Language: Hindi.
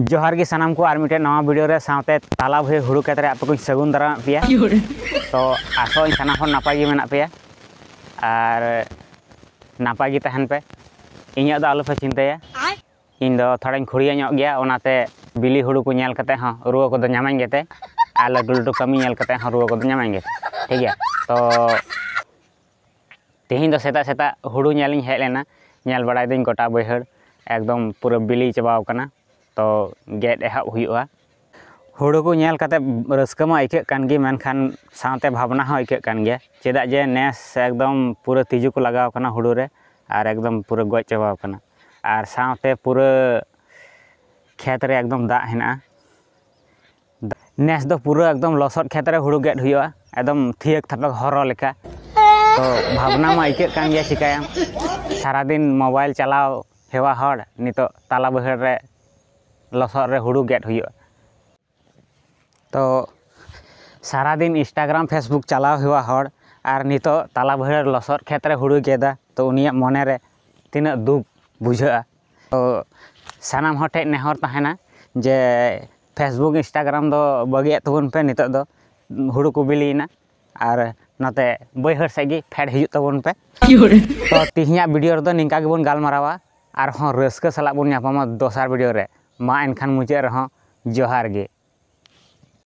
जोहार गी सानाम को आर मिटे नवा वीडियो रे साथे ताला भे हुड़ू खेत रे आपे को सगुन दारा पिया तो आसो साना हो नापाय गे मेना पेया और नापाय गे तहन पे इᱧᱟ दा आलो पे चिंताया इन दो थोड़ा खुड़िया ᱧᱚᱜ गया ओनाते बिली हुड़ू को नेल कते हां रुवा को दो ᱧᱟᱢᱟᱧ गेते आ लड्डू लड्डू कमी नेल कते हां रुवा को दो ᱧᱟᱢᱟᱧ गेते ठीक है। तो तेहिं दो सेता सेता हुड़ू नेलिኝ हेज लेना नेल बड़ाय दिन गोटा बैहड़ एकदम पूरा बिली चबाव कना तो गेट एहब हुआ हुड़ू को नेल कते रस्का मा आइके कान गे मेनखान साथे भावना हो आइके कान गे चेदा जे नेस एकदम पूरा तिजु को लगाव कना हुड़ू रे और एकदम पूरा गज चबाव कना और साथे पूरा खेत रे एकदम दा हेना नेस दो पूरा एकदम लसट खेत रे हुड़ू गेट हुआ एकदम थियक थपक हरो लेका तो भावना मा आइके कान गे चिकाया सारा दिन मोबाइल चलाव हेवा हड़ नितो ताला बहर रे लसट रे हुड़ू गेट हुआ तो सारा दिन इंस्टाग्राम फेसबुक चलाव हुआ हड़ और नितो ताला बहर लसट खेत रे हुड़ू गेदा तो उनिया मने रे तीना दुख बुझा तो सानाम हर ठे नेहर तहना जे फेसबुक इंस्टाग्राम दो बगिया तबन पे नितो दो हुड़ू को बिलीना और नाते बैहर सेगी फेड हिजुग तबन पे तो तिहिया वीडियो रे दो निंका गेबन गालमारावा और हाँ रस्का साला बन नापामा दोसार वीडियो रे मा एनखान मुचाद रहो जोहार गे।